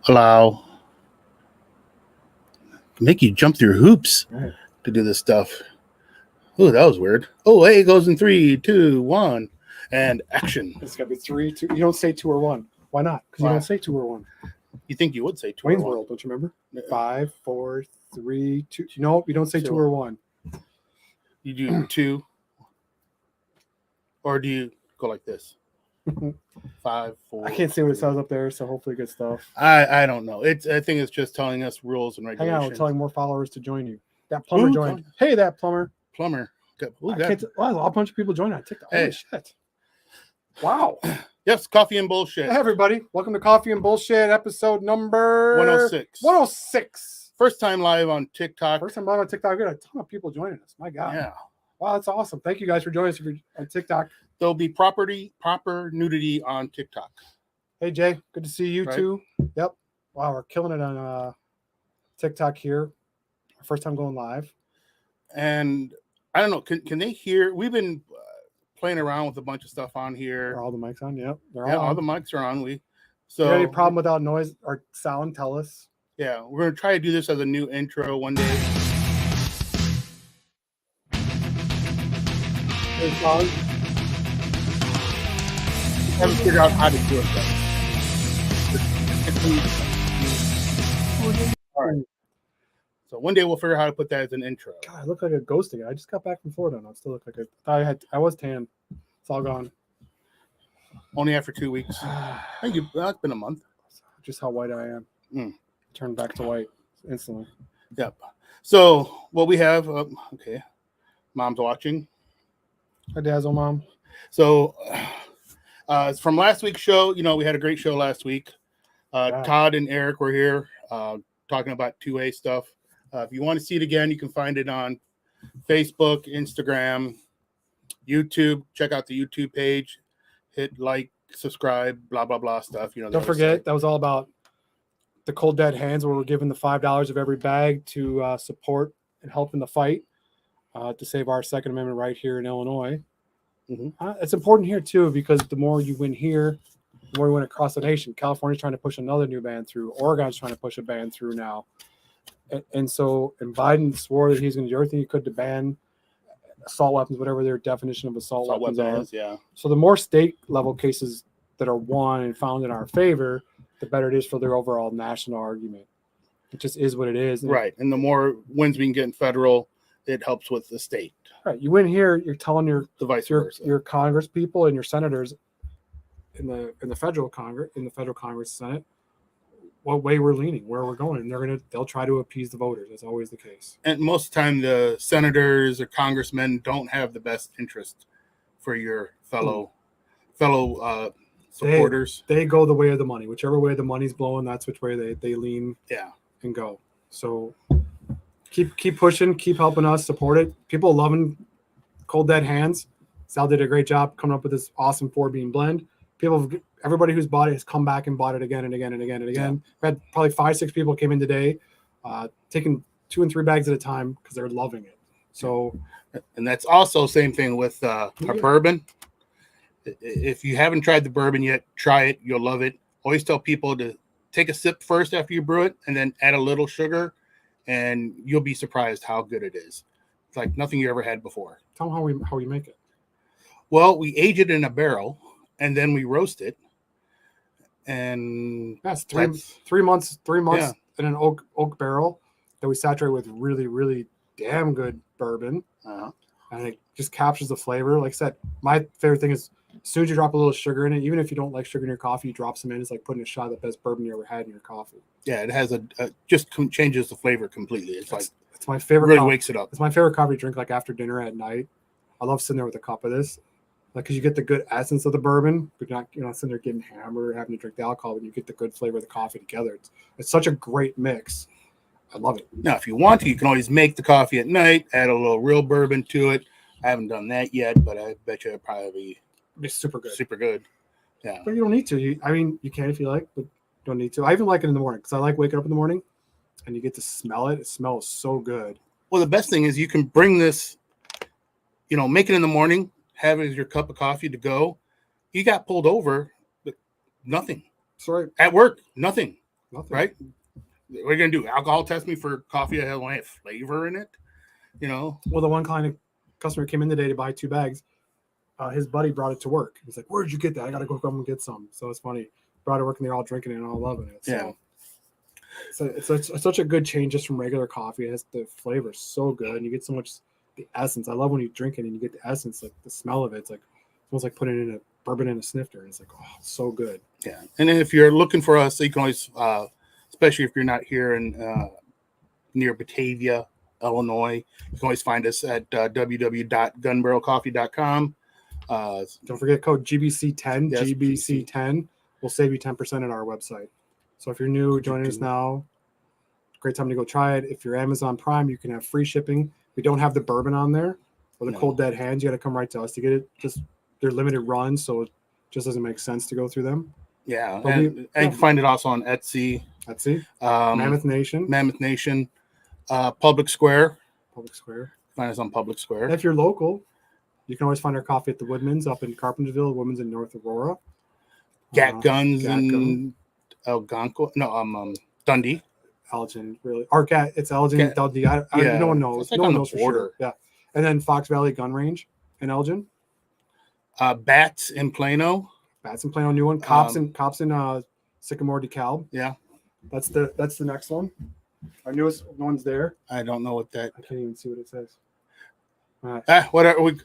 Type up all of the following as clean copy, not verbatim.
allow, make you jump through hoops Right. to do this stuff. Oh, that was weird. Oh, hey, it goes in 3, 2, 1, and action. It's got to be 3, 2. You don't say 2 or 1. Why not? Because you Why? don't say 2 or 1. You think you would say 2 Wayne's or 1. World, don't you remember? Yeah. 5, 4, 3, 2. No, you don't say 2 or 1. You do 2, or do you go like this? 5, 4. I can't see what it says up there, so hopefully good stuff. I don't know. I think it's just telling us rules and Hang regulations. on, we're telling more followers to join you. That plumber Ooh, joined. Hey, that plumber. Plumber. A bunch of people joined on TikTok. Hey. Holy shit. Wow. Yes, coffee and bullshit. Hey, everybody. Welcome to Coffee and Bullshit, episode number 106. 106. First time live on TikTok. First time live on TikTok. We got a ton of people joining us. My God. Yeah. Wow, that's awesome. Thank you guys for joining us on TikTok. There'll be proper nudity on TikTok. Hey, Jay. Good to see you, Right. too. Yep. Wow, we're killing it on TikTok here. First time going live. And I don't know, can they hear? We've been playing around with a bunch of stuff on here. Are all the mics on? Yep. They're Yeah, all all on. the mics are on. If you got any problem without noise or sound, tell us. Yeah, we're going to try to do this as a new intro one day. Hey, Sean. Haven't figured out how to do it though. All right. So one day we'll figure out how to put that as an intro. God, I look like a ghost again. I just got back from Florida and I still look like I was tan. It's all gone. Only after 2 weeks. Thank you. Well, it's been a month. Just how white I am. Turned back to white instantly. Yep. So what we have, okay, mom's watching. Hi, Dazzle Mom. So it's from last week's show. You know, we had a great show last week. Todd and Eric were here talking about 2A stuff. If you want to see it again, you can find it on Facebook, Instagram, YouTube. Check out the YouTube page. Hit like, subscribe, blah, blah, blah stuff. You know. Don't forget, that was all about the Cold Dead Hands, where we're giving the $5 of every bag to support and help in the fight to save our Second Amendment right here in Illinois. Mm-hmm. It's important here, too, because the more you win here, the more you win across the nation. California's trying to push another new ban through. Oregon's trying to push a ban through now. And Biden swore that he's going to do everything he could to ban assault weapons, whatever their definition of assault weapons are. Yeah. So the more state level cases that are won and found in our favor, the better it is for their overall national argument. It just is what it is. Right. And the more wins we can get in federal, it helps with the state. Right. You win here, you're telling the vice versa. your Congress people and your senators in the federal Congress Senate what way we're leaning, where we're going, and they'll try to appease the voters. That's always the case. And most of the time, the senators or congressmen don't have the best interest for your fellow supporters. They go the way of the money. Whichever way the money's blowing, that's which way they lean. Yeah. And go. So keep pushing, keep helping us support it. People loving Cold Dead Hands. Sal did a great job coming up with this awesome 4-bean blend. Everybody who's bought it has come back and bought it again and again and again and again. We had probably 5-6 people came in today, taking 2 and 3 bags at a time because they're loving it. So, and that's also same thing with our bourbon. If you haven't tried the bourbon yet, try it. You'll love it. Always tell people to take a sip first after you brew it, and then add a little sugar, and you'll be surprised how good it is. It's like nothing you ever had before. Tell them how we make it. Well, we age it in a barrel, and then we roast it. And that's three months in an oak barrel that we saturate with really, really damn good bourbon. And it just captures the flavor. Like I said, my favorite thing is as soon as you drop a little sugar in it, even if you don't like sugar in your coffee, you drop some in. It's like putting a shot of the best bourbon you ever had in your coffee. Yeah, it has just changes the flavor completely. It's my favorite. Really wakes it up. It's my favorite coffee to drink like after dinner at night. I love sitting there with a cup of this. Like, because you get the good essence of the bourbon, but you're not sitting there getting hammered or having to drink the alcohol, but you get the good flavor of the coffee together. It's such a great mix. I love it. Now, if you want to, you can always make the coffee at night, add a little real bourbon to it. I haven't done that yet, but I bet you it'd probably be super good. Super good. Yeah. But you don't need to. You can if you like, but you don't need to. I even like it in the morning because I like waking up in the morning and you get to smell it. It smells so good. Well, the best thing is you can bring this, make it in the morning, have it as your cup of coffee to go. You got pulled over, but nothing. Sorry. At work, nothing. Nothing. right? What are you gonna do? Alcohol test me for coffee that only have flavor in it? You know? Well, the one customer came in today to buy 2 bags. His buddy brought it to work. He's like, "Where did you get that? I gotta go come and get some." So it's funny. Brought it to work and they're all drinking it and all loving it. So it's such a good change just from regular coffee. It has the flavor so good, and you get so much the essence. I love when you drink it and you get the essence, like the smell of it. It's like almost like putting in a bourbon in a snifter. And it's like, oh, so good. Yeah. And then if you're looking for us, you can always, especially if you're not here in near Batavia, Illinois, you can always find us at www.gunbarrelcoffee.com. Don't forget code GBC10. Yes, GBC10 will save you 10% on our website. So if you're new, joining us now, great time to go try it. If you're Amazon Prime, you can have free shipping. We don't have the bourbon on there or the Cold Dead Hands. You got to come right to us to get it. Just they're limited runs, so it just doesn't make sense to go through them. Yeah, and you can find it also on Etsy. Mammoth Nation. Public Square. Find us on Public Square. If you're local, you can always find our coffee at the Woodman's up in Carpenterville, Woodman's in North Aurora. Gat Guns in Algonquin. No, Dundee. Elgin, really. It's Elgin, Dundee. No one knows. Like no on one the knows for border. sure. Yeah. And then Fox Valley Gun Range in Elgin. Bats in Plano. New one. Cops in Sycamore DeKalb. Yeah. That's the next one. Our newest one's there. I don't know what that. I can't even see what it says. Whatever. We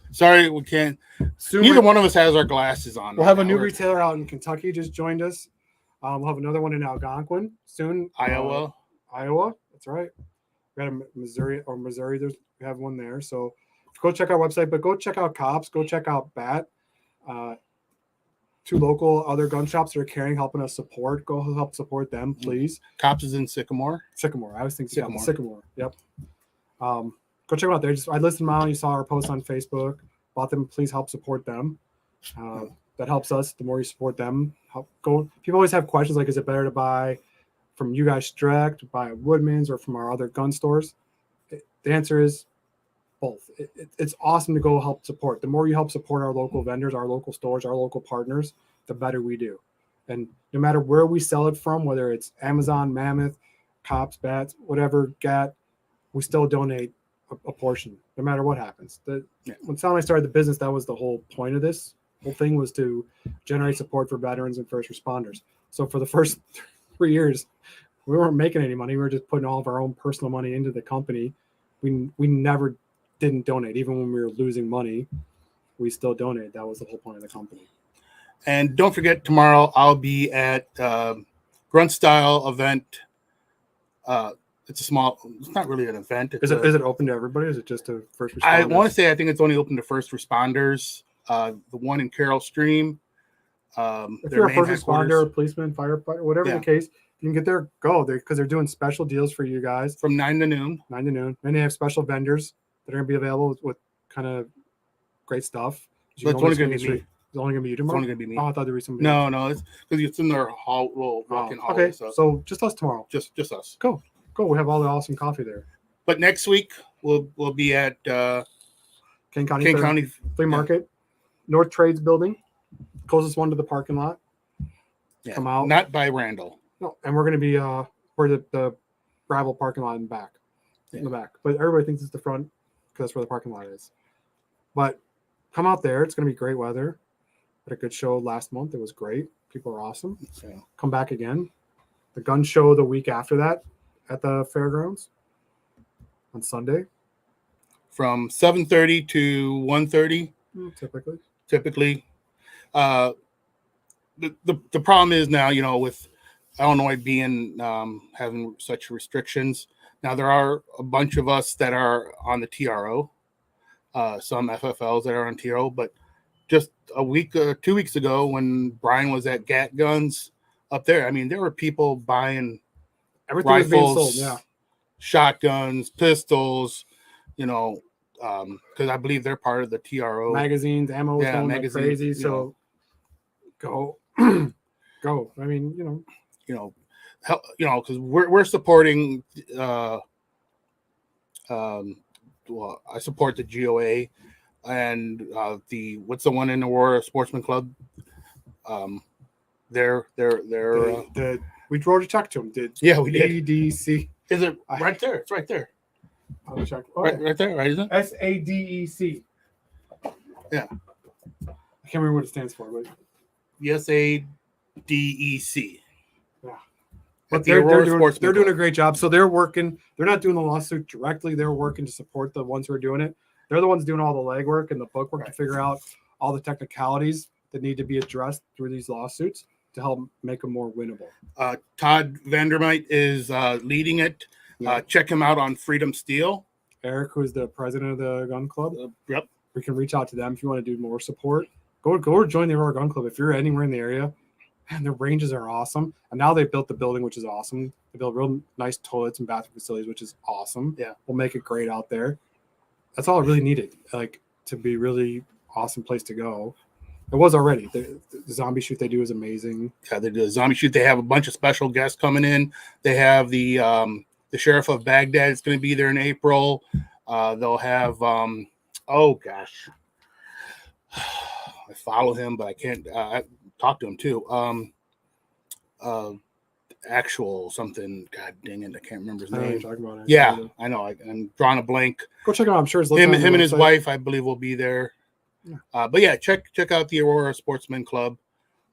can't. Soon Neither one of us has our glasses on. We'll have a new retailer out in Kentucky just joined us. We'll have another one in Algonquin soon. Iowa. That's right. We got a Missouri. We have one there. So go check our website, but go check out Cops. Go check out Bat. 2 local other gun shops that are carrying, helping us support. Go help support them, please. Cops is in Sycamore. I was thinking Sycamore. Yep. Go check them out there. I listed them out. You saw our post on Facebook. Bought them. Please help support them. That helps us. The more you support them, people always have questions like, is it better to buy from you guys direct, buy at Woodman's, or from our other gun stores? The answer is both. It's awesome to go help support. The more you help support our local vendors, our local stores, our local partners, the better we do. And no matter where we sell it from, whether it's Amazon, Mammoth, Cops, Bats, whatever, GAT, we still donate a portion, no matter what happens. When Sal and I started the business, that was the whole point of this. Whole thing was to generate support for veterans and first responders. So for the first 3 years, we weren't making any money. We were just putting all of our own personal money into the company. We never didn't donate. Even when we were losing money, we still donated. That was the whole point of the company. And don't forget, tomorrow I'll be at Grunt Style event. It's not really an event. Is it open to everybody? Is it just to first responders? I want to say I think it's only open to first responders. The one in Carroll Stream. If you're a first responder, a policeman, firefighter, whatever the case, you can get there, go there, because they're doing special deals for you guys. From 9 to noon. And they have special vendors that are going to be available with kind of great stuff. But it's only going to be me. It's only going to be you tomorrow? It's only going to be me. Oh, I thought there was somebody. No, it's because it's in their little walk-in hallway. Okay, so just us tomorrow. Just us. Go. We have all the awesome coffee there. But next week we'll be at Kane County Flea Market, North Trades Building, closest one to the parking lot. Yeah, come out. Not by Randall. No, and we're going to be where the gravel parking lot in the back. But everybody thinks it's the front because that's where the parking lot is. But come out there. It's going to be great weather. Had a good show last month. It was great. People are awesome. Yeah. Come back again. The gun show the week after that at the fairgrounds on Sunday. From 7:30 to 1:30. Typically. The problem is now, with Illinois being having such restrictions. Now there are a bunch of us that are on the TRO, some FFLs that are on TRO, but just a week or 2 weeks ago when Brian was at Gat Guns up there, I mean, there were people buying everything rifles, was being sold, shotguns, pistols, because I believe they're part of the TRO. Magazines, ammo was going like crazy. So go. I mean, because we're supporting. I support the GOA and what's the one in Aurora Sportsman Club? They're the We wrote a check to him. Did We did. ADC? Is it right there? It's right there. I'll check. Oh, Right there, right? Isn't it? SADEC. Yeah. I can't remember what it stands for, but SADEC. Yeah. But they're doing a great job. So they're working. They're not doing the lawsuit directly. They're working to support the ones who are doing it. They're the ones doing all the legwork and the bookwork to figure out all the technicalities that need to be addressed through these lawsuits to help make them more winnable. Todd Vandermite is leading it. Check him out on Freedom Steel. Eric, who's the president of the gun club. Yep. We can reach out to them if you want to do more support. Go join the Aurora Gun Club if you're anywhere in the area. Man, their ranges are awesome. And now they've built the building, which is awesome. They built real nice toilets and bathroom facilities, which is awesome. Yeah. We'll make it great out there. That's all I really needed, like, to be really awesome place to go. It was already. The zombie shoot they do is amazing. Yeah, they do a zombie shoot. They have a bunch of special guests coming in. They have the sheriff of Baghdad is going to be there in April. They'll have oh gosh, I follow him, but I can't talk to him too. Actual something. God dang it, I can't remember his I know what name. you're talking about. Yeah, I know. I'm drawing a blank. Go check him out. I'm sure it's Him and his wife, I believe, will be there. Yeah. But yeah, check out the Aurora Sportsman Club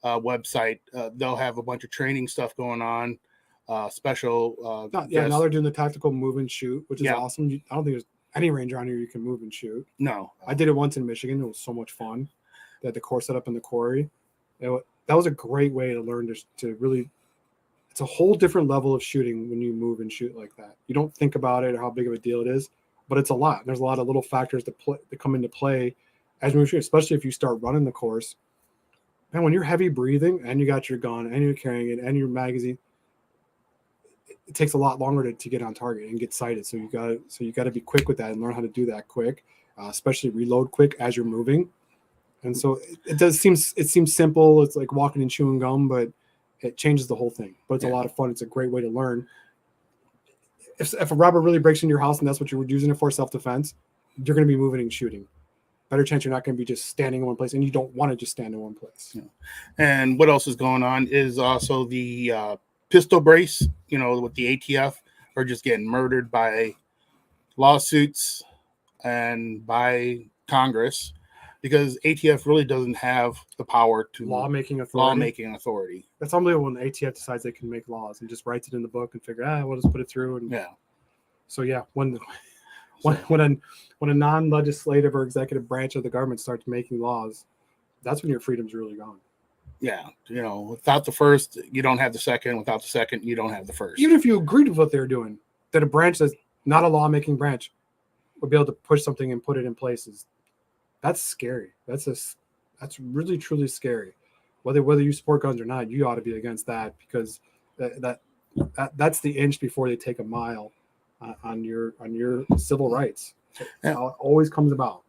website. They'll have a bunch of training stuff going on. Special. Now they're doing the tactical move and shoot, which is awesome. I don't think there's any range around here you can move and shoot. No, I did it once in Michigan. It was so much fun. They had the course set up in the quarry. That was a great way to learn to really. It's a whole different level of shooting when you move and shoot like that. You don't think about it or how big of a deal it is, but it's a lot. There's a lot of little factors that come into play as we shoot, especially if you start running the course. And when you're heavy breathing and you got your gun and you're carrying it and your magazine, it takes a lot longer to get on target and get sighted. So you got to be quick with that and learn how to do that quick, especially reload quick as you're moving. And so it seems simple. It's like walking and chewing gum, but it changes the whole thing. But it's a lot of fun. It's a great way to learn. If a robber really breaks into your house and that's what you're using it for, self-defense, you're going to be moving and shooting. Better chance you're not going to be just standing in one place, and you don't want to just stand in one place. Yeah. And what else is going on is also the pistol brace, with the ATF are just getting murdered by lawsuits and by Congress because ATF really doesn't have the power to lawmaking authority. That's unbelievable when the ATF decides they can make laws and just writes it in the book and figure, we'll just put it through. And so when a non-legislative or executive branch of the government starts making laws, that's when your freedom's really gone. Yeah, without the first, you don't have the second. Without the second, you don't have the first. Even if you agreed with what they're doing, that a branch that's not a lawmaking branch would be able to push something and put it in places. That's scary. That's really truly scary. Whether you support guns or not, you ought to be against that because that's the inch before they take a mile on your civil rights. It always comes about.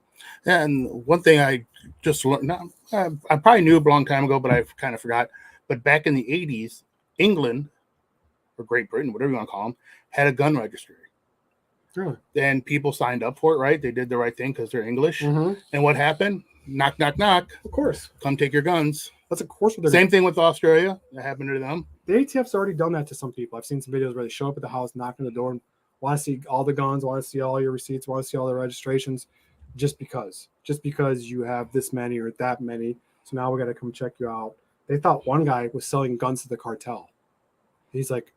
And one thing I just learned, I probably knew a long time ago, but I kind of forgot. But back in the 80s, England or Great Britain, whatever you want to call them, had a gun registry. Really? And people signed up for it, right? They did the right thing because they're English. Mm-hmm. And what happened? Knock, knock, knock. Of course. Come take your guns. That's of course what they're Same thing with Australia. That happened to them. The ATF's already done that to some people. I've seen some videos where they show up at the house, knock on the door, and want to see all the guns, want to see all your receipts, want to see all the registrations, just because you have this many or that many. So now we got to come check you out. They thought one guy was selling guns to the cartel. He's like,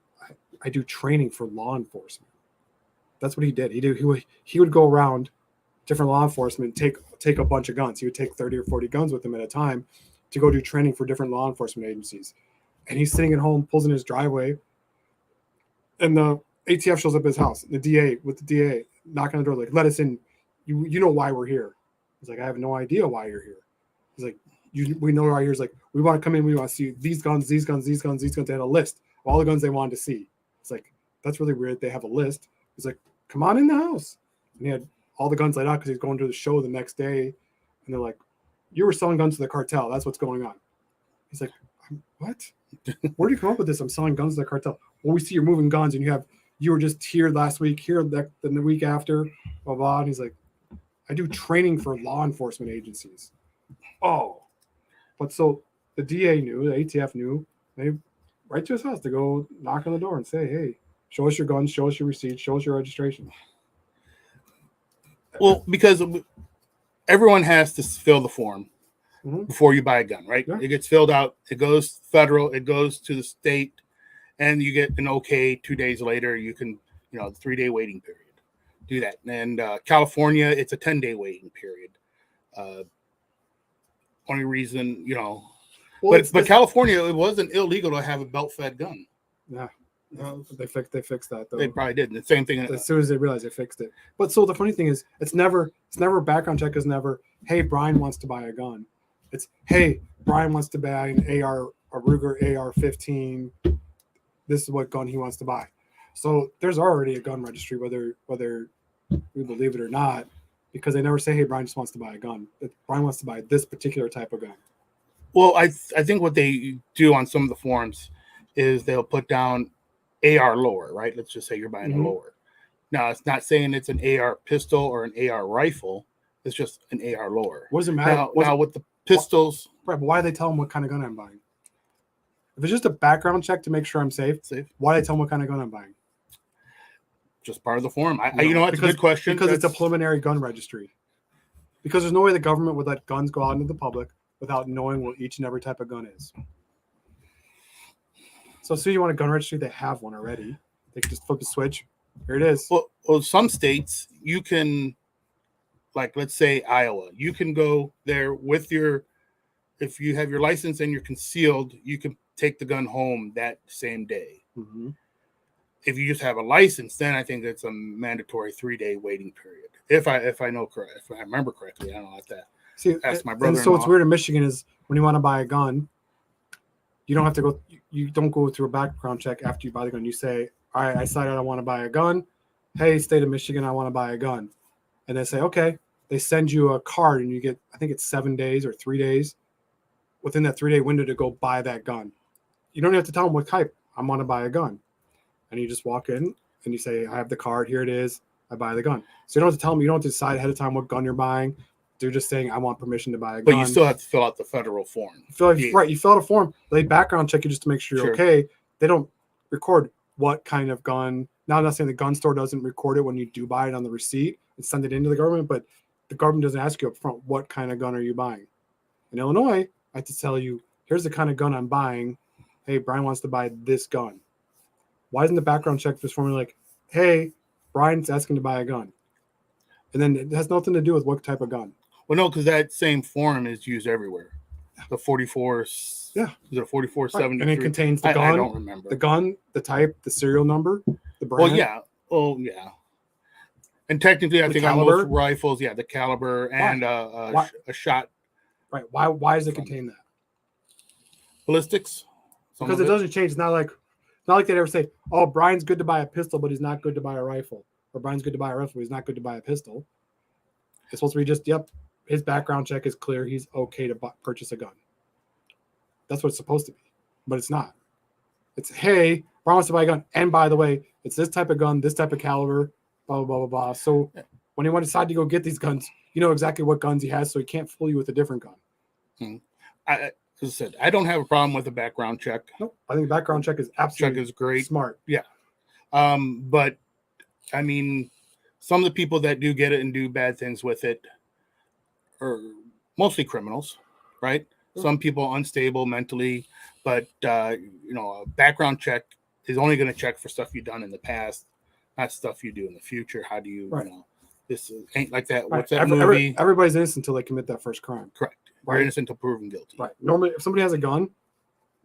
I do training for law enforcement. That's what he did. He would go around different law enforcement, take a bunch of guns. He would take 30 or 40 guns with him at a time to go do training for different law enforcement agencies. And he's sitting at home, pulls in his driveway, and the ATF shows up at his house. The DA knocking on the door, like, let us in. You know why we're here. He's like, I have no idea why you're here. He's like, we know why you're here. He's like, we want to come in. We want to see these guns, these guns, these guns, these guns. They had a list of all the guns they wanted to see. It's like, that's really weird. They have a list. He's like, come on in the house. And he had all the guns laid out because he's going to the show the next day. And they're like, you were selling guns to the cartel. That's what's going on. He's like, what? Where do you come up with this? I'm selling guns to the cartel. Well, we see you're moving guns and you were just here last week, here the week after, blah, blah. And he's like, I do training for law enforcement agencies. Oh. But so the DA knew, the ATF knew. They right to his house to go knock on the door and say, hey, show us your guns, show us your receipts, show us your registration. Well, because everyone has to fill the form before you buy a gun, right? Yeah. It gets filled out. It goes federal. It goes to the state, and you get an okay. 2 days later, you can, the 3-day waiting period. Do that. And California, it's a 10-day waiting period. Only reason, Well, but California, it wasn't illegal to have a belt-fed gun. Yeah. They fixed that though. They probably did. The same thing. As soon as they realized, they fixed it. But so the funny thing is, it's never background check is never, hey, Brian wants to buy a gun. It's, hey, Brian wants to buy an a Ruger AR-15. This is what gun he wants to buy. So there's already a gun registry, whether we believe it or not, because they never say, hey, Brian just wants to buy a gun. Brian wants to buy this particular type of gun. Well, I think what they do on some of the forms is they'll put down AR lower, right? Let's just say you're buying a lower. Now, it's not saying it's an AR pistol or an AR rifle. It's just an AR lower. What does it matter? Now with the pistols. Right, but why do they tell them what kind of gun I'm buying? If it's just a background check to make sure I'm safe, why do they tell them what kind of gun I'm buying? Just part of the form. It's a good question. Because it's a preliminary gun registry. Because there's no way the government would let guns go out into the public without knowing what each and every type of gun is. So you want a gun registry, they have one already. They can just flip a switch. Here it is. Well, some states you can, like let's say Iowa, you can go there with if you have your license and you're concealed, you can take the gun home that same day. Mm-hmm. If you just have a license, then I think it's a mandatory 3-day waiting period. If I know correct, if I remember correctly, I don't know if that. See, ask my brother. And so what's weird in Michigan is when you want to buy a gun, you don't have to go. You don't go through a background check after you buy the gun. You say, "All right, I decided I want to buy a gun. Hey, state of Michigan, I want to buy a gun." And they say, "Okay." They send you a card, and you get, I think it's 7 days or 3 days within that 3-day window to go buy that gun. You don't have to tell them what type. I want to buy a gun, and you just walk in and you say, "I have the card. Here it is. I buy the gun." So you don't have to tell them. You don't have to decide ahead of time what gun you're buying. They're just saying, I want permission to buy a gun. But you still have to fill out the federal form. Right. You fill out a form. They background check you just to make sure you're okay. They don't record what kind of gun. Now, I'm not saying the gun store doesn't record it when you do buy it on the receipt and send it into the government, but the government doesn't ask you up front, what kind of gun are you buying? In Illinois, I have to tell you, here's the kind of gun I'm buying. Hey, Brian wants to buy this gun. Why isn't the background check just formally like, hey, Brian's asking to buy a gun? And then it has nothing to do with what type of gun. Well, no, because that same form is used everywhere. The 44, is it a 4473? Right. And it contains the gun. I don't remember. The gun, the type, the serial number, the brand. Well, yeah. And technically, I think on most rifles, the caliber and a shot. Right. Why does it contain that? Ballistics. Because it doesn't change. It's not like they'd ever say, oh, Brian's good to buy a pistol, but he's not good to buy a rifle. Or Brian's good to buy a rifle, but he's not good to buy a pistol. It's supposed to be just, his background check is clear. He's okay to purchase a gun. That's what it's supposed to be. But it's not. It's, hey, Brian wants to buy a gun. And by the way, it's this type of gun, this type of caliber, blah, blah, blah, blah, blah. So when you want to decide to go get these guns, you know exactly what guns he has, so he can't fool you with a different gun. As I said, I don't have a problem with a background check. Nope. I think background check is absolutely great. Smart. Yeah. But, I mean, some of the people that do get it and do bad things with it are mostly criminals, right? Mm-hmm. Some people unstable mentally, but a background check is only going to check for stuff you've done in the past, not stuff you do in the future. How do you, this ain't like that. What's that movie? Everybody's innocent until they commit that first crime. Correct. Right. You're innocent until proven guilty. Right. Normally, if somebody has a gun,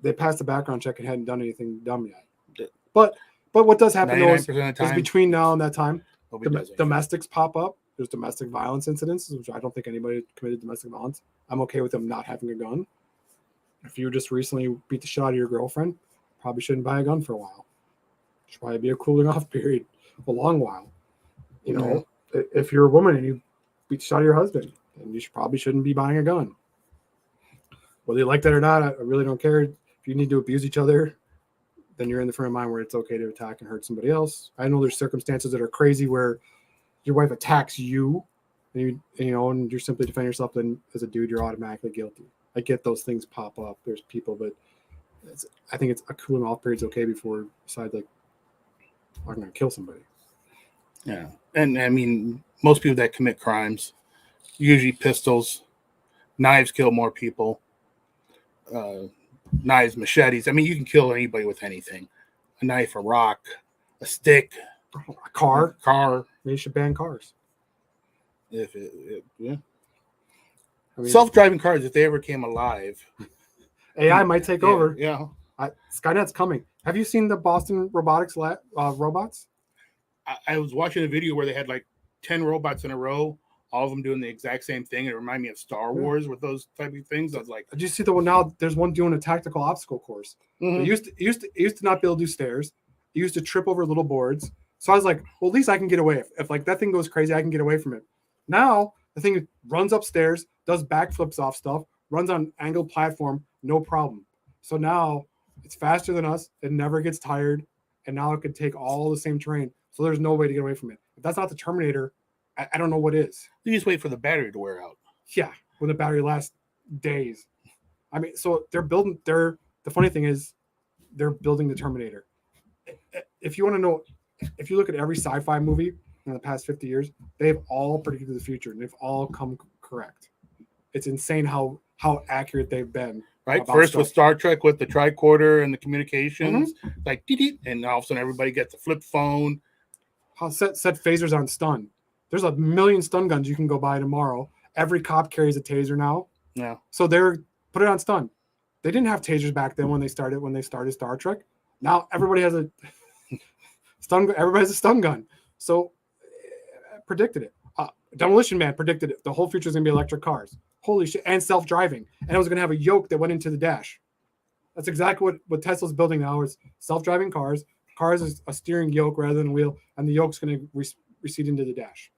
they passed the background check and hadn't done anything dumb yet. But what does happen though is between now and that time, domestics pop up. There's domestic violence incidents, which I don't think anybody committed domestic violence. I'm okay with them not having a gun. If you just recently beat the shit out of your girlfriend, probably shouldn't buy a gun for a while. It should probably be a cooling off period, a long while. If you're a woman and you beat the shit out of your husband, then you probably shouldn't be buying a gun. Whether you like that or not, I really don't care. If you need to abuse each other, then you're in the frame of mind where it's okay to attack and hurt somebody else. I know there's circumstances that are crazy where your wife attacks you, and you're simply defending yourself. Then as a dude, you're automatically guilty. I get those things pop up. There's people, but I think it's a cooling off period's okay before you decide like I'm going to kill somebody. Yeah, and I mean, most people that commit crimes, usually pistols, knives kill more people. Knives, machetes. I mean, you can kill anybody with anything. A knife, a rock, a stick, A car. car. You should ban cars. Yeah. I mean, Self-driving cars, if they ever came alive, AI might take over. Yeah. Skynet's coming. Have you seen the Boston Robotics robots? I was watching a video where they had like 10 robots in a row, all of them doing the exact same thing. It reminded me of Star Wars with those type of things. I was like, Did you see the one now? There's one doing a tactical obstacle course. mhm. It used to not be able to do stairs. It used to trip over little boards. So I was like, well, at least I can get away. If like that thing goes crazy, I can get away from it. Now the thing runs upstairs, does backflips off stuff, runs on angled platform, no problem. So now it's faster than us. It never gets tired, and now it can take all the same terrain. So there's no way to get away from it. If that's not the Terminator, I don't know what is. You just wait for the battery to wear out. Yeah, when the battery lasts days. I mean, so they're building. The funny thing is, they're building the Terminator. If you want to know, if you look at every sci-fi movie in the past 50 years, they've all predicted the future and they've all come correct. It's insane how accurate they've been. Right. About First stuff. with Star Trek with the tricorder and the communications, like dee-dee, and all of a sudden everybody gets a flip phone. How set phasers on stun. There's a million stun guns you can go buy tomorrow. Every cop carries a taser now. Yeah. So they're put it on stun. They didn't have tasers back then when they started Star Trek. Now everybody has a stun. Everybody has a stun gun. So predicted it. Demolition Man predicted it. The whole future is gonna be electric cars. Holy shit! And self-driving. And it was gonna have a yoke that went into the dash. That's exactly what Tesla's building now. Is self-driving cars. Cars is a steering yoke rather than a wheel, and the yoke's gonna recede into the dash.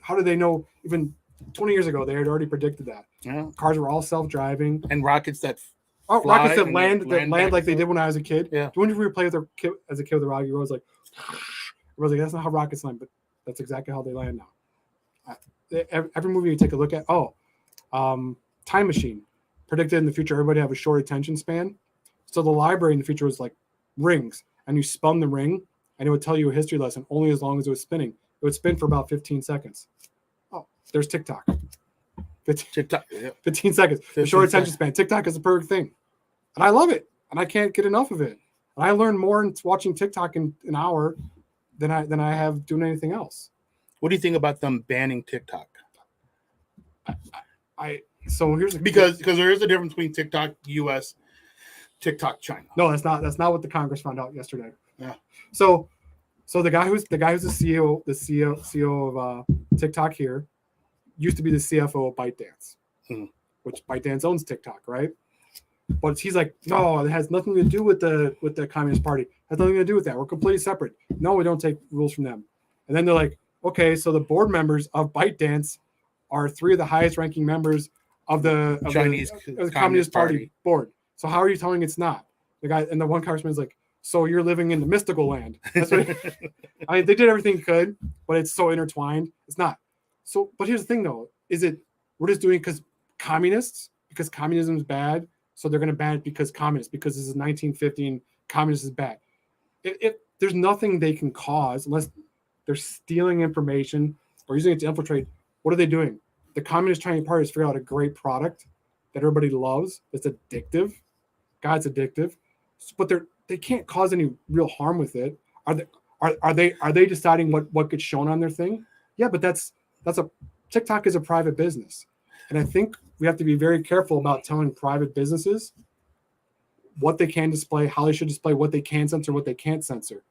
How did they know? Even 20 years ago, they had already predicted that. Yeah. Cars were all self-driving. And rockets that Fly rockets that and land back like they up. did when I was a kid. Yeah. Do you wonder if we were playing with kid as a kid with a rocket? I was like, that's not how rockets land, but that's exactly how they land now. Every movie you take a look at, Time Machine predicted in the future everybody have a short attention span. So the library in the future was like rings, and you spun the ring, and it would tell you a history lesson only as long as it was spinning. It would spin for about 15 seconds. Oh, there's TikTok. 15 seconds. The short attention span. TikTok is the perfect thing. And I love it. And I can't get enough of it. And I learn more in watching TikTok in an hour than I have doing anything else. What do you think about them banning TikTok? So here's Because there is a difference between TikTok US, TikTok China. No, that's not what the Congress found out yesterday. Yeah. So the guy who's the CEO of TikTok here used to be the CFO of ByteDance, which ByteDance owns TikTok, right? But he's like, no, it has nothing to do with the Communist Party. It has nothing to do with that. We're completely separate. No, we don't take rules from them. And then they're like, okay, so the board members of ByteDance are 3 of the highest ranking members of the Communist Party board. So how are you telling it's not? The guy and the one congressman's like, so you're living in the mystical land. That's what I mean, they did everything could, but it's so intertwined. It's not. So, but here's the thing though, we're just doing because communism is bad. So they're going to ban it because this is 1950 and communism is bad. If there's nothing they can cause unless they're stealing information or using it to infiltrate, what are they doing? The Communist Chinese Party has figured out a great product that everybody loves. That's addictive. God's addictive, but they can't cause any real harm with it. Are they deciding what gets shown on their thing? Yeah, but that's TikTok is a private business, and I think we have to be very careful about telling private businesses what they can display, how they should display, what they can censor, what they can't censor.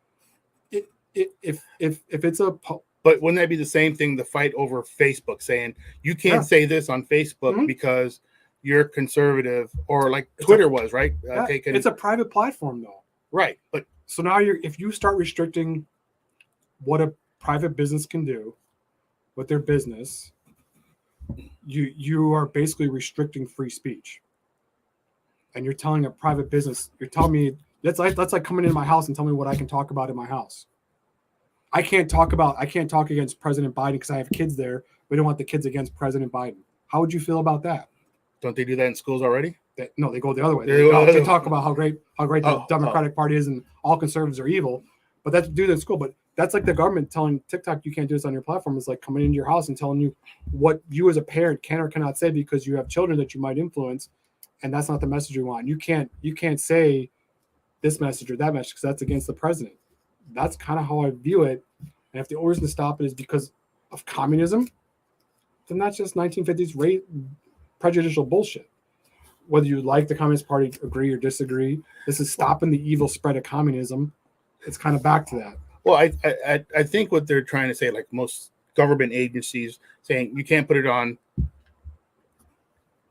If it's a But wouldn't that be the same thing, the fight over Facebook, saying you can't say this on Facebook because you're conservative, or like Twitter was, right? It's a private platform though. Right. But so now if you start restricting what a private business can do with their business, you are basically restricting free speech. And you're telling a private business, you're telling me that's like coming into my house and telling me what I can talk about in my house. I can't talk against President Biden because I have kids there. We don't want the kids against President Biden. How would you feel about that? don't they do that in schools already? They go the other way. Yeah. They talk about how great the Democratic Party is and all conservatives are evil. But that's do that in school. But that's like the government telling TikTok you can't do this on your platform. Is like coming into your house and telling you what you as a parent can or cannot say because you have children that you might influence, and that's not the message you want. You can't say this message or that message because that's against the president. That's kind of how I view it. And if the only reason to stop it is because of communism, then that's just 1950s prejudicial bullshit. Whether you like the Communist Party, agree or disagree, this is stopping the evil spread of communism. It's kind of back to that. Well, I think what they're trying to say, like most government agencies saying you can't put it on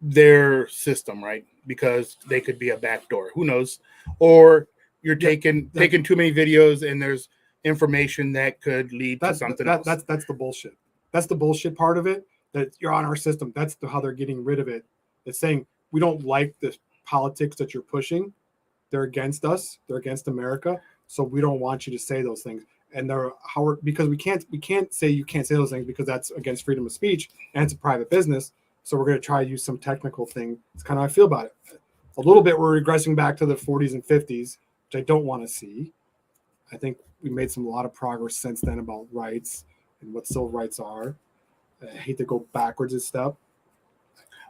their system, right? Because they could be a backdoor. Who knows? Or you're taking too many videos and there's information that could lead to something else. That's the bullshit. That's the bullshit part of it. That you're on our system. That's how they're getting rid of it. It's saying we don't like the politics that you're pushing. They're against us. They're against America. So we don't want you to say those things. And because we can't say you can't say those things because that's against freedom of speech and it's a private business. So we're going to try to use some technical thing. It's kind of how I feel about it. A little bit we're regressing back to the 40s and 50s, which I don't want to see. I think we made a lot of progress since then about rights and what civil rights are. I hate to go backwards and stuff.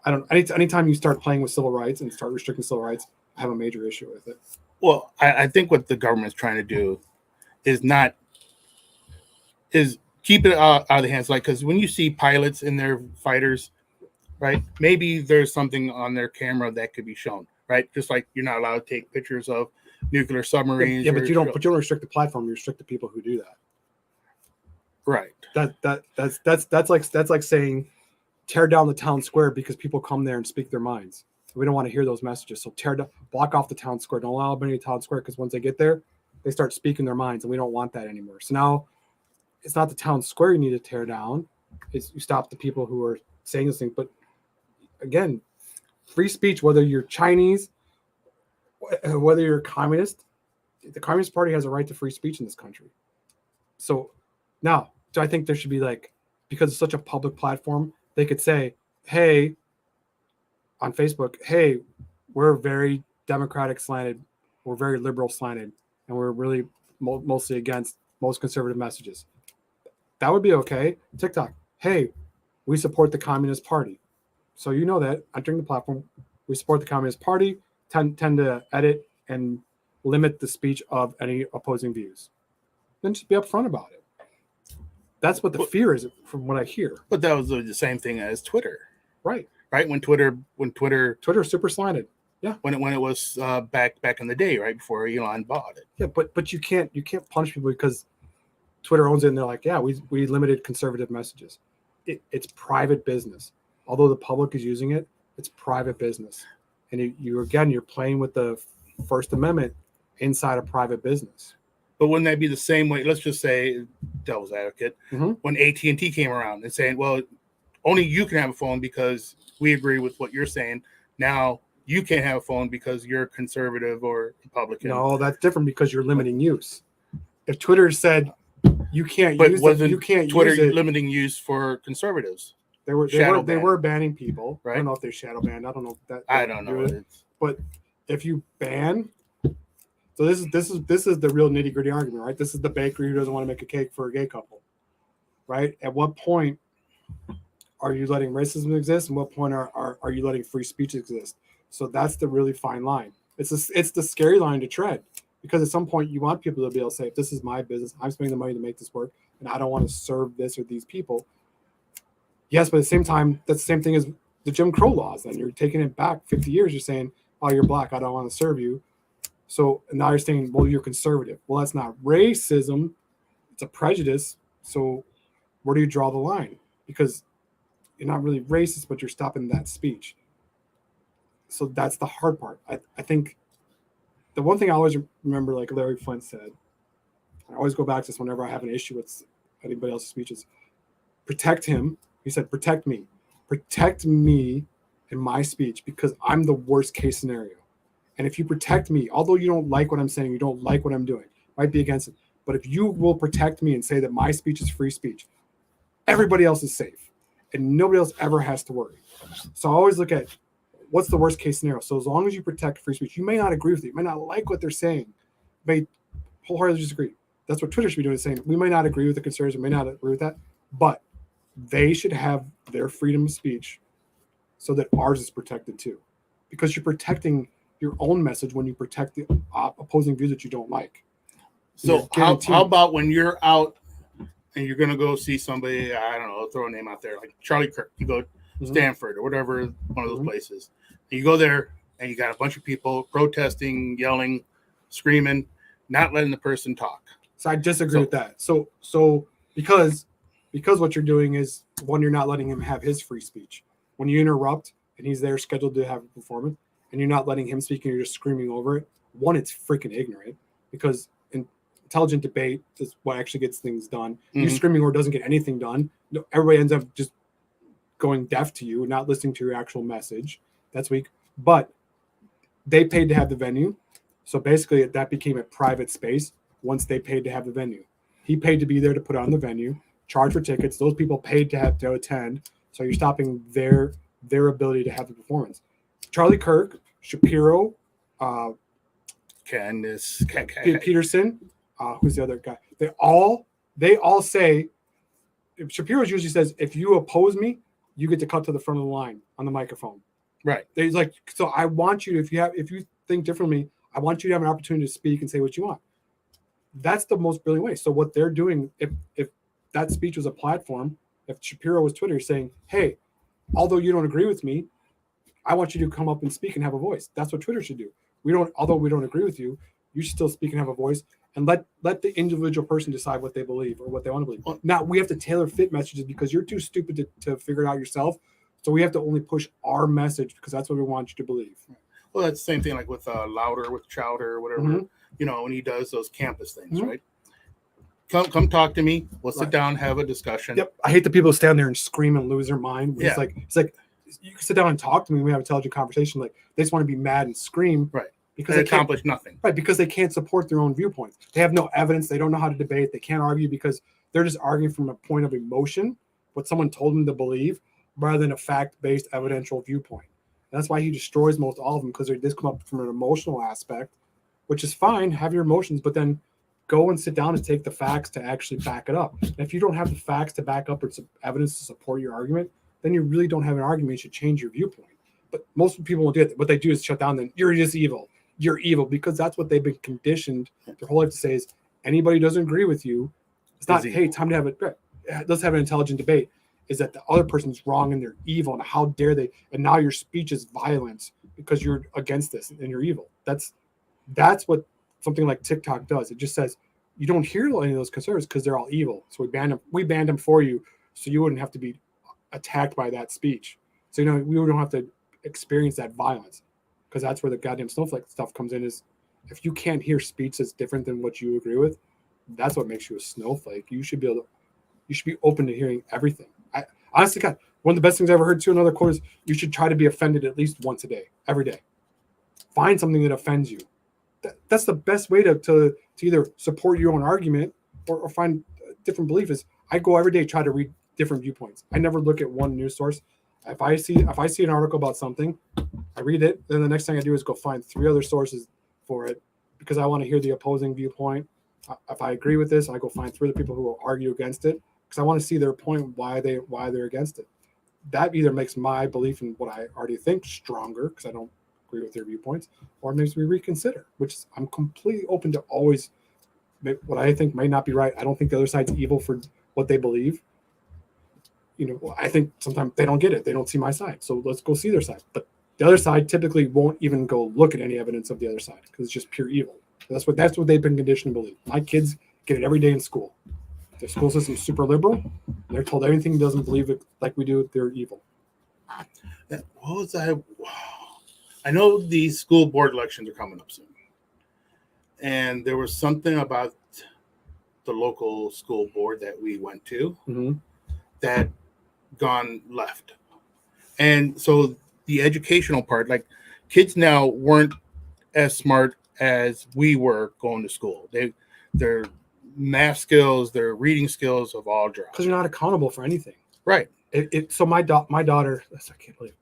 Anytime you start playing with civil rights and start restricting civil rights, I have a major issue with it. Well, I think what the government's trying to do is keep it out of the hands. Like, because when you see pilots and their fighters, right, maybe there's something on their camera that could be shown, right? Just like you're not allowed to take pictures of nuclear submarines. Yeah, but you don't restrict the platform. You restrict the people who do that. Right. That's like saying tear down the town square because people come there and speak their minds. We don't want to hear those messages. So block off the town square. Don't allow anybody to town square because once they get there, they start speaking their minds, and we don't want that anymore. So now it's not the town square you need to tear down. It's you stop the people who are saying this thing. But again, free speech, whether you're Chinese, whether you're a communist, the Communist Party has a right to free speech in this country. So now, do I think there should be because it's such a public platform, they could say, hey, on Facebook, hey, we're very democratic slanted, we're very liberal slanted, and we're really mostly against most conservative messages. That would be okay. TikTok, hey, we support the Communist Party. So you know that entering the platform, we support the Communist Party, tend to edit and limit the speech of any opposing views. Then just be upfront about it. That's what the fear is from what I hear. But that was the same thing as Twitter. Right. Right? When Twitter's super slanted. Yeah. When it was back in the day, right before Elon bought it. Yeah, but you can't punish people because Twitter owns it and they're like, yeah, we limited conservative messages. It's private business. Although the public is using it, it's private business. And you're playing with the First Amendment inside a private business. But wouldn't that be the same way? Let's just say, devil's advocate, when AT&T came around and saying, well, only you can have a phone because we agree with what you're saying. Now you can't have a phone because you're conservative or Republican. No, that's different because you're limiting use. If Twitter said you can't use it, you can't Twitter use it. Limiting use for conservatives. They were banning people. Right? I don't know if they shadow banned. I don't know if that. I don't know. But if you ban, so this is the real nitty gritty argument, right? This is the bakery who doesn't want to make a cake for a gay couple, right? At what point are you letting racism exist, and what point are you letting free speech exist? So that's the really fine line. It's the scary line to tread, because at some point you want people to be able to say, if this is my business, I'm spending the money to make this work, and I don't want to serve this or these people. Yes, but at the same time, that's the same thing as the Jim Crow laws. Then you're taking it back 50 years. You're saying, oh, you're black, I don't want to serve you. So now you're saying, well, you're conservative. Well, that's not racism. It's a prejudice. So where do you draw the line? Because you're not really racist, but you're stopping that speech. So that's the hard part. I think the one thing I always remember, like Larry Flint said, I always go back to this whenever I have an issue with anybody else's speeches, protect him. He said, protect me in my speech, because I'm the worst case scenario. And if you protect me, although you don't like what I'm saying, you don't like what I'm doing, might be against it, but if you will protect me and say that my speech is free speech, everybody else is safe and nobody else ever has to worry. So I always look at what's the worst case scenario? So as long as you protect free speech, you may not agree with it, you may not like what they're saying, you may wholeheartedly disagree. That's what Twitter should be doing, saying we may not agree with the conservatives, we may not agree with that, but they should have their freedom of speech so that ours is protected too. Because you're protecting your own message when you protect the opposing views that you don't like. So how about when you're out and you're going to go see somebody, I don't know, I'll throw a name out there, like Charlie Kirk, you go Stanford or whatever, one of those places. And you go there and you got a bunch of people protesting, yelling, screaming, not letting the person talk. So I disagree with that. So because what you're doing is, one, you're not letting him have his free speech. When you interrupt and he's there scheduled to have a performance and you're not letting him speak and you're just screaming over it, one, it's freaking ignorant, because intelligent debate is what actually gets things done. You screaming over doesn't get anything done. Everybody ends up just going deaf to you, not listening to your actual message. That's weak. But they paid to have the venue. So basically that became a private space once they paid to have the venue. He paid to be there to put on the venue, charge for tickets. Those people paid to have to attend. So you're stopping their ability to have the performance. Charlie Kirk, Shapiro, Candace Peterson, who's the other guy? They all say, Shapiro usually says, if you oppose me, you get to cut to the front of the line on the microphone. Right. He's like, so I want you, if you think differently, I want you to have an opportunity to speak and say what you want. That's the most brilliant way. So what they're doing, if that speech was a platform, if Shapiro was Twitter saying, hey, although you don't agree with me, I want you to come up and speak and have a voice. That's what Twitter should do. Although we don't agree with you, you should still speak and have a voice, and let the individual person decide what they believe or what they want to believe. Now we have to tailor fit messages because you're too stupid to figure it out yourself. So we have to only push our message because that's what we want you to believe. Well, that's the same thing like with Louder, with Chowder, whatever, when he does those campus things, right? Come talk to me. We'll sit down, have a discussion. Yep. I hate the people who stand there and scream and lose their mind. Yeah. It's like you can sit down and talk to me and we have an intelligent conversation. Like, they just want to be mad and scream. Right. Because they accomplish nothing. Right, because they can't support their own viewpoints. They have no evidence. They don't know how to debate. They can't argue because they're just arguing from a point of emotion, what someone told them to believe, rather than a fact-based evidential viewpoint. And that's why he destroys most all of them, because they just come up from an emotional aspect, which is fine. Have your emotions, but then go and sit down and take the facts to actually back it up. And if you don't have the facts to back up or some evidence to support your argument, then you really don't have an argument. You should change your viewpoint. But most people won't do it. What they do is shut down. Then you're just evil. You're evil, because that's what they've been conditioned their whole life to say is anybody who doesn't agree with you, it's not, hey, time to have it. Let's have an intelligent debate. Is that the other person's wrong and they're evil, and how dare they? And now your speech is violence because you're against this and you're evil. That's what something like TikTok does. It just says you don't hear any of those conservatives because they're all evil. So we banned them. We banned them for you, so you wouldn't have to be attacked by that speech. So we don't have to experience that violence. Because that's where the goddamn snowflake stuff comes in, is if you can't hear speech that's different than what you agree with, that's what makes you a snowflake. You should be open to hearing everything. I honestly, God, one of the best things I ever heard too, another quote is, you should try to be offended at least once a day, every day. Find something that offends you. That's the best way to either support your own argument or find a different belief. Is I go every day, try to read different viewpoints. I never look at one news source. If I see an article about something, I read it. Then the next thing I do is go find 3 other sources for it, because I want to hear the opposing viewpoint. If I agree with this, I go find 3 other people who will argue against it, because I want to see their point, why they're against it. That either makes my belief in what I already think stronger, because I don't agree with their viewpoints, or it makes me reconsider, which is, I'm completely open to always what I think may not be right. I don't think the other side's evil for what they believe. I think sometimes they don't get it. They don't see my side. So let's go see their side. But the other side typically won't even go look at any evidence of the other side, because it's just pure evil. That's what they've been conditioned to believe. My kids get it every day in school. Their school system's super liberal. They're told everything doesn't believe it like we do, they're evil. What was that? I know these school board elections are coming up soon. And there was something about the local school board that we went to that gone left. And so the educational part, like, kids now weren't as smart as we were going to school. Their math skills, their reading skills have all dropped. Because you're not accountable for anything. Right. So my daughter, I can't believe,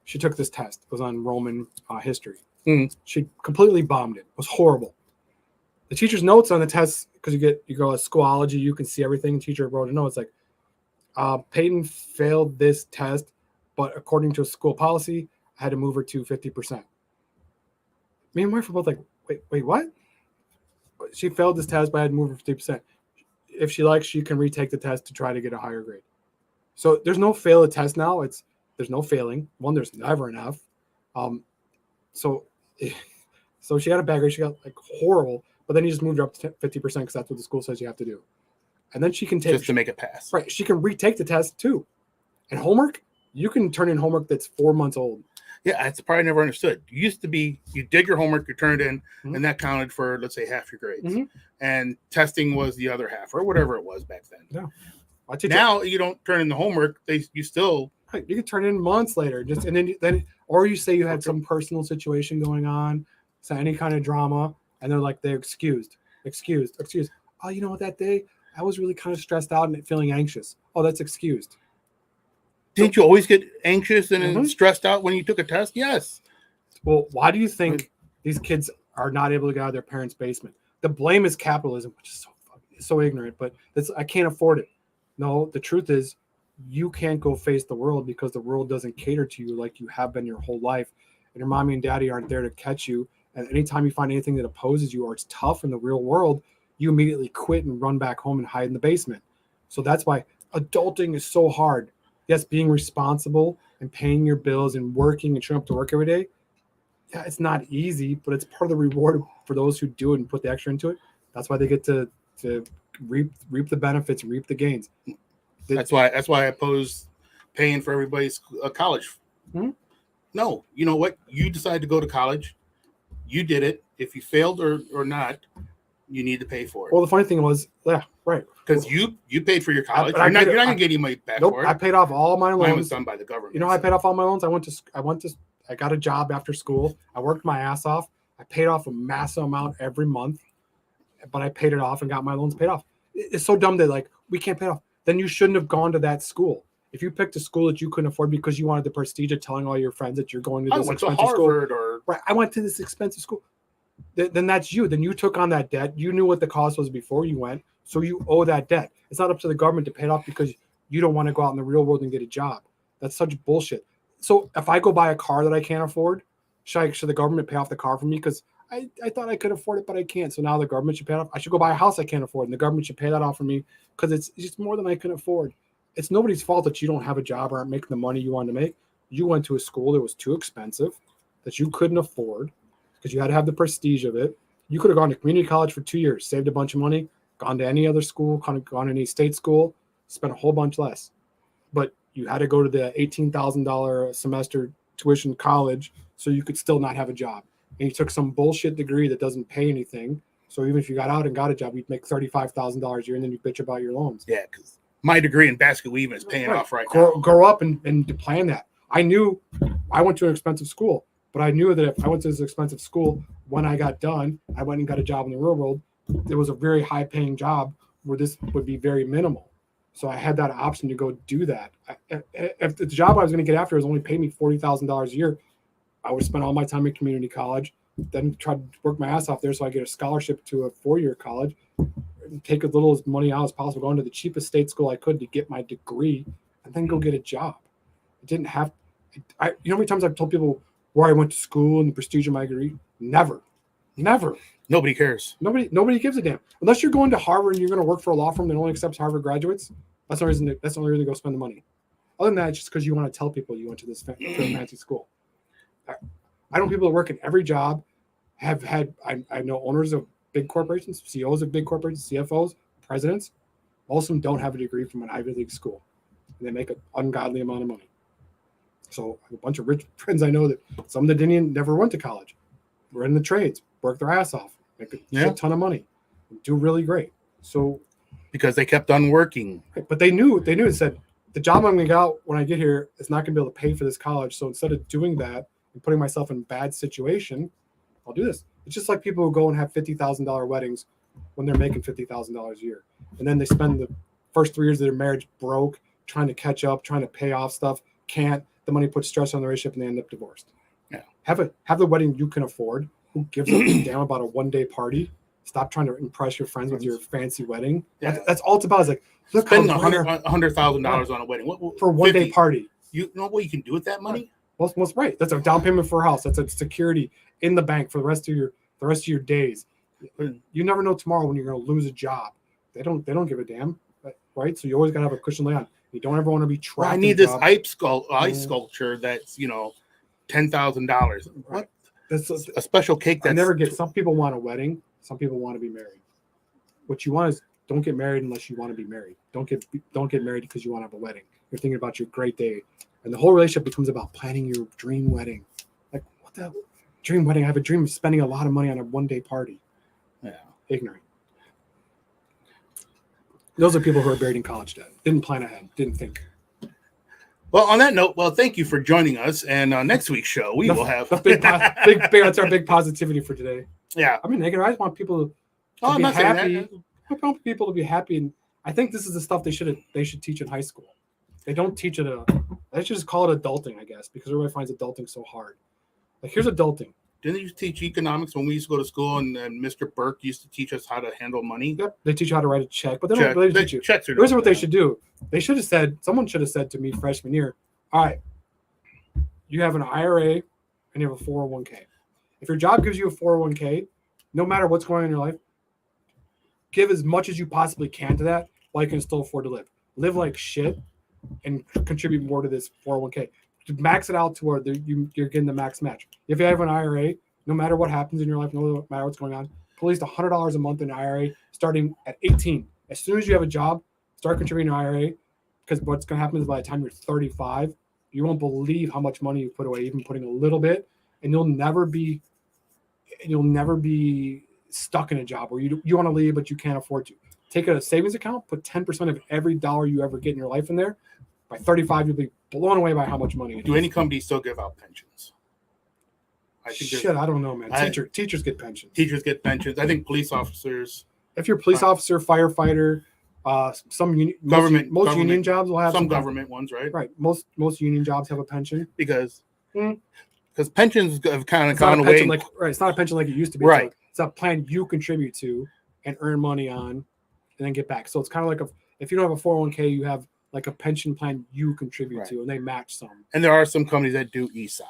She took this test. It was on Roman history. Mhm. She completely bombed it. It was horrible. The teacher's notes on the test, because you go to Schoology, you can see everything. The teacher wrote a note. It's like, Peyton failed this test, but according to a school policy, I had to move her to 50%. Me and my wife were both like, wait, what? She failed this test, but I had to move her 50%. If she likes, she can retake the test to try to get a higher grade. So there's no fail a test now. There's no failing. One, there's never enough. So she had a bad grade. She got like horrible, but then you just moved her up to 50% because that's what the school says you have to do. And then she can take just to make it pass. Right. She can retake the test too. And homework, you can turn in homework that's 4 months old. Yeah, that's probably never understood. It used to be you did your homework, you turned it in, and that counted for, let's say, half your grades. And testing was the other half, or whatever it was back then. Yeah. Now you don't turn in the homework; you still you can turn it in months later. Or you say you had some personal situation going on, so any kind of drama, and they're excused. Oh, you know what? That day I was really kind of stressed out and feeling anxious. Oh, that's excused. Didn't you always get anxious and stressed out when you took a test? Yes. Well, why do you think these kids are not able to get out of their parents' basement? The blame is capitalism, which is so ignorant, but I can't afford it. No, the truth is you can't go face the world because the world doesn't cater to you like you have been your whole life. And your mommy and daddy aren't there to catch you. And anytime you find anything that opposes you or it's tough in the real world, you immediately quit and run back home and hide in the basement. So that's why adulting is so hard. Yes, being responsible and paying your bills and working and showing up to work every day. Yeah, it's not easy, but it's part of the reward for those who do it and put the extra into it. That's why they get to reap the benefits, reap the gains. That's why I oppose paying for everybody's college. No, you know what? You decided to go to college. You did it. If you failed or not, you need to pay for it. Well, the funny thing was, yeah, right. Because you paid for your college. You're not going to get any money back for it. I paid off all my loans. Mine was done by the government. You know, I paid off all my loans. I got a job after school. I worked my ass off. I paid off a massive amount every month, but I paid it off and got my loans paid off. It's so dumb that we can't pay it off. Then you shouldn't have gone to that school. If you picked a school that you couldn't afford because you wanted the prestige of telling all your friends that you're going to this expensive school. Right, I went to this expensive school. Then that's you. Then you took on that debt. You knew what the cost was before you went, so you owe that debt. It's not up to the government to pay it off because you don't want to go out in the real world and get a job. That's such bullshit. So if I go buy a car that I can't afford, should the government pay off the car for me? Because I thought I could afford it, but I can't. So now the government should pay it off. I should go buy a house I can't afford, and the government should pay that off for me because it's just more than I can afford. It's nobody's fault that you don't have a job or aren't making the money you wanted to make. You went to a school that was too expensive, that you couldn't afford because you had to have the prestige of it. You could have gone to community college for 2 years, saved a bunch of money, gone to any other school, gone to any state school, spent a whole bunch less. But you had to go to the $18,000 semester tuition college so you could still not have a job. And you took some bullshit degree that doesn't pay anything. So even if you got out and got a job, you'd make $35,000 a year, and then you bitch about your loans. Yeah, because my degree in basket weaving is paying off right now. Grow up and plan that. I knew I went to an expensive school, but I knew that if I went to this expensive school, when I got done, I went and got a job in the real world. There was a very high-paying job where this would be very minimal. So I had that option to go do that. If the job I was going to get after was only paying me $40,000 a year, I would spend all my time in community college, then try to work my ass off there so I get a scholarship to a 4-year college, take as little money out as possible, go into the cheapest state school I could to get my degree, and then go get a job. It didn't have. You know how many times I've told people where I went to school and the prestige of my degree? Never. Nobody cares. Nobody gives a damn. Unless you're going to Harvard and you're going to work for a law firm that only accepts Harvard graduates. That's the only reason to go spend the money. Other than that, it's just because you want to tell people you went to this fancy school. I know people that work in every job have had. I know owners of big corporations, CEOs of big corporations, CFOs, presidents. Most of them don't have a degree from an Ivy League school, and they make an ungodly amount of money. So I have a bunch of rich friends I know that some that never went to college, were in the trades, worked their ass off, make a shit ton of money, and do really great. So because they kept on working, but they knew it said the job I'm going to get out when I get here is not going to be able to pay for this college. So instead of doing that and putting myself in a bad situation, I'll do this. It's just like people who go and have $50,000 weddings when they're making $50,000 a year. And then they spend the first 3 years of their marriage broke, trying to catch up, trying to pay off stuff, can't. the money puts stress on the relationship and they end up divorced. Yeah. Have the wedding you can afford. Who gives a damn about a one-day party? Stop trying to impress your friends with your fancy wedding. Yeah. That's all it's about. Is like, look Spending how rare $100,000 on a wedding. What, for one day 50? party. You know what you can do with that money? Most right. That's a down payment for a house. That's a security in the bank for the rest of your days. You never know tomorrow when you're going to lose a job. They don't give a damn, right? So you always got to have a cushion to lay on. You don't ever want to be trapped. Well, I need this ice sculpture that's $10,000. What? That's a special cake. I never get. Some people want a wedding. Some people want to be married. What you want is don't get married unless you want to be married. Don't get married because you want to have a wedding. You're thinking about your great day, and the whole relationship becomes about planning your dream wedding. Like, what the dream wedding? I have a dream of spending a lot of money on a one-day party. Yeah, ignorant. Those are people who are buried in college debt. Didn't plan ahead. Didn't think. Well, on that note, thank you for joining us. And next week's show, we will have big. That's our big positivity for today. Yeah, I mean, negative. I just want people to be happy. I want people to be happy, and I think this is the stuff they should teach in high school. They don't teach it. They should just call it adulting, I guess, because everybody finds adulting so hard. Like, here's adulting. Didn't you teach economics when we used to go to school, and Mr. Burke used to teach us how to handle money? Yep, they teach you how to write a check, but they don't really teach you. Checks are Here's what they should do. Someone should have said to me freshman year, all right, you have an IRA and you have a 401k. If your job gives you a 401k, no matter what's going on in your life, give as much as you possibly can to that while you can still afford to live. Live like shit and contribute more to this 401k. Max it out to where you're getting the max match. If you have an IRA, no matter what happens in your life, no matter what's going on, put at least $100 a month in an IRA starting at 18. As soon as you have a job, start contributing to IRA, because what's going to happen is by the time you're 35, you won't believe how much money you put away, even putting a little bit, and you'll never be stuck in a job where you want to leave but you can't afford to. Take a savings account, put 10% of every dollar you ever get in your life in there. By 35, you'll be blown away by how much money. Do any companies still give out pensions? I don't know, man. Teachers get pensions. Teachers get pensions. I think police officers. If you're a police officer, firefighter, most union jobs will have some government ones, right? Right. Most union jobs have a pension because pensions have kind of gone away. It's not a pension like it used to be. Right. It's a plan you contribute to and earn money on, and then get back. So it's kind of like if you don't have a 401k, you have like a pension plan you contribute to, and they match some. And there are some companies that do ESOP.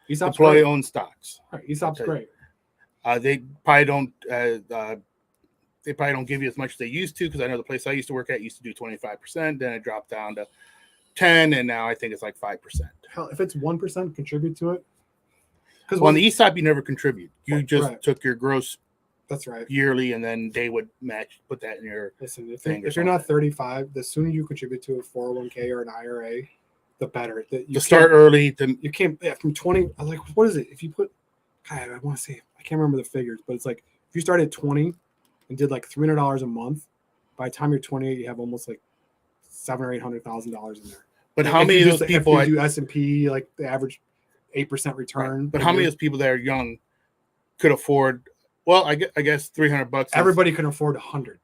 ESOP's employee-owned stocks. Right. ESOP's great. They probably don't. They probably don't give you as much as they used to, because I know the place I used to work at used to do 25%. Then it dropped down to 10, and now I think it's like 5%. Hell, if it's 1%, contribute to it. Because on the ESOP, you never contribute. You just took your gross. That's right. Yearly, and then they would put that in your. Listen, if you're not 35, the sooner you contribute to a 401k or an IRA, the better. You start early. You can't from 20. Like, what is it? If you put, God, I want to say, I can't remember the figures, but it's like if you start at 20 and did like $300 a month, by the time you're 28, you have almost like $700,000 or $800,000 in there. But how many of those people do S&P, like the average 8% return? Right. But how many of those people that are young could afford? Well, I guess $300. Everybody can afford 100.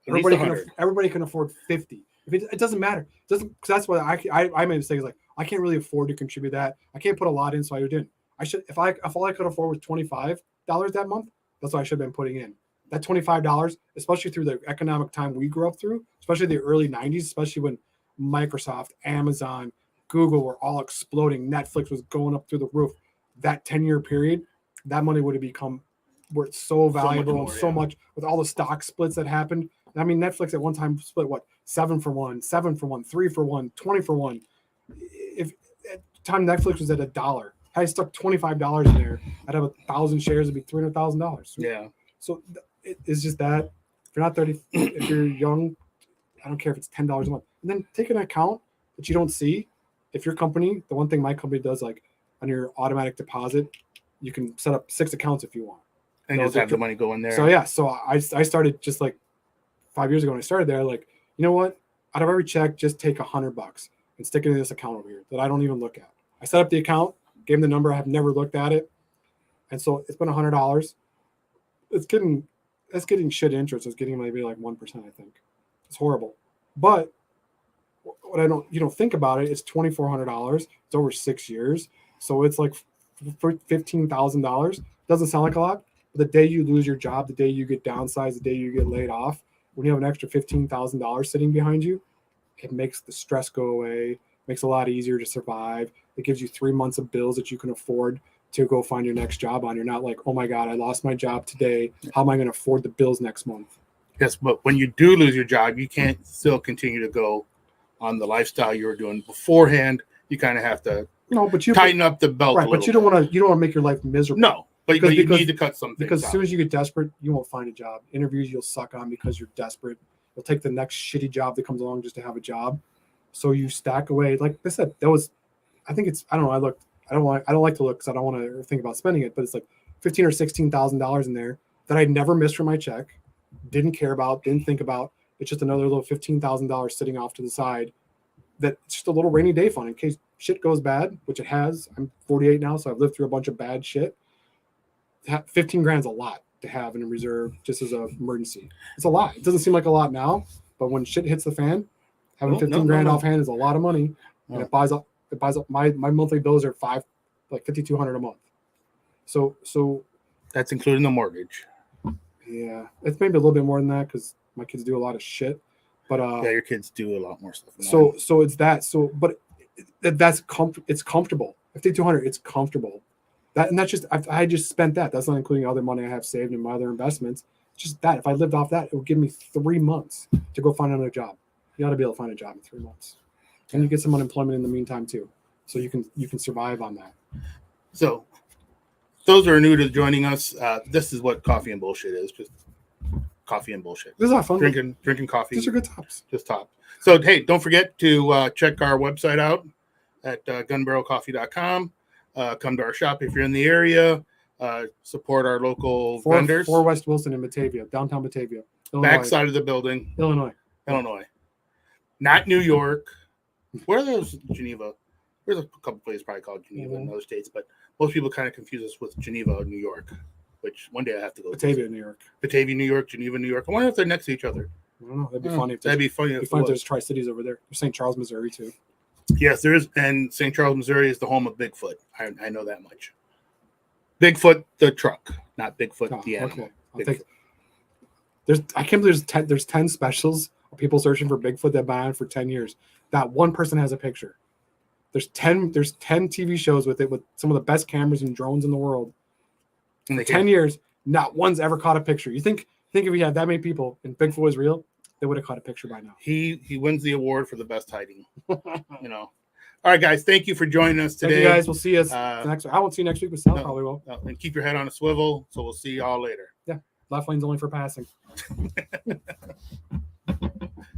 Everybody can afford 50. It doesn't matter. Because that's what I made mistakes. Like, I can't really afford to contribute that. I can't put a lot in, so I didn't. I should if all I could afford was $25 that month. That's what I should have been putting in. That $25, especially through the economic time we grew up through, especially the early 90s, especially when Microsoft, Amazon, Google were all exploding. Netflix was going up through the roof. That 10-year period, that money would have become worth so valuable, so much with all the stock splits that happened. I mean, Netflix at one time split 7 for 1, 7 for 1, 3 for 1, 20 for 1. If at the time Netflix was at $1, had I stuck $25 in there, I'd have 1,000 shares. It'd be $300,000. Yeah. So it's just that if you're not 30, if you're young, I don't care if it's $10 a month. And then take an account that you don't see. If your company, the one thing my company does, like on your automatic deposit, you can set up 6 accounts if you want. And just have the money go in there. So I started just like 5 years ago when I started there, like, you know what? Out of every check, just take $100 and stick it in this account over here that I don't even look at. I set up the account, gave them the number. I have never looked at it. And so it's been $100. It's getting shit interest. It's getting maybe like 1%, I think. It's horrible. But what you don't think about it, it's $2,400. It's over 6 years. So it's like $15,000. Doesn't sound like a lot, but the day you lose your job, the day you get downsized, the day you get laid off, when you have an extra $15,000 sitting behind you, it makes the stress go away, makes it a lot easier to survive. It gives you 3 months of bills that you can afford to go find your next job on. You're not like, oh my God, I lost my job today. How am I going to afford the bills next month? Yes, but when you do lose your job, you can't still continue to go on the lifestyle you were doing beforehand. You kind of have to tighten up the belt. Right, but you don't want to make your life miserable. No, but you need to cut some things because as out. soon as you get desperate, you won't find a job. Interviews you'll suck on because you're desperate. You'll take the next shitty job that comes along just to have a job. So you stack away. Like I said, I think it's, I don't know. I don't like to look because I don't want to think about spending it, but it's like $15,000 or $16,000 in there that I never missed from my check, didn't care about, didn't think about. It's just another little $15,000 sitting off to the side. That it's just a little rainy day fund in case shit goes bad, which it has. I'm 48 now, so I've lived through a bunch of bad shit. 15 grand's a lot to have in a reserve just as an emergency. It's a lot. It doesn't seem like a lot now, but when shit hits the fan, having 15 grand offhand is a lot of money, and it buys up. My monthly bills are $5,200 a month. So that's including the mortgage. Yeah, it's maybe a little bit more than that because my kids do a lot of shit. But yeah, your kids do a lot more stuff. So it's that. So, but it's comfortable. $5,200, it's comfortable. That's just I just spent that. That's not including other money I have saved in my other investments. Just that. If I lived off that, it would give me 3 months to go find another job. You got to be able to find a job in 3 months, and you get some unemployment in the meantime too, so you can survive on that. So, those who are new to joining us, this is what Coffee and Bullshit is. Just coffee and bullshit. This is a lot of fun. Drinking coffee. These are good tops. Just top. So, hey, don't forget to check our website out at gunbarrelcoffee.com. Come to our shop if you're in the area. Support our local vendors. 4 West Wilson in Batavia, downtown Batavia. Illinois. Back side of the building. Illinois. Not New York. Where are those? Geneva. There's a couple places probably called Geneva in other states, but most people kind of confuse us with Geneva, New York, which one day I have to go to. Batavia, New York. Batavia, New York, Geneva, New York. I wonder if they're next to each other. I don't know. That'd be funny. That'd be funny. If there's Tri-Cities over there. There's St. Charles, Missouri, too. Yes, there is. And St. Charles, Missouri is the home of Bigfoot. I know that much. Bigfoot, the truck, not Bigfoot, the animal. Okay. I can't believe there's 10 specials of people searching for Bigfoot that have been on for 10 years. Not one person has a picture. There's 10 TV shows with it with some of the best cameras and drones in the world. In 10 years, not one's ever caught a picture. You think if we had that many people and Bigfoot was real, they would have caught a picture by now. He wins the award for the best hiding. All right, guys. Thank you for joining us today. Thank you guys. We'll see us next. I won't see you next week, but Sal probably will. And keep your head on a swivel. So we'll see you all later. Yeah, left lane's only for passing.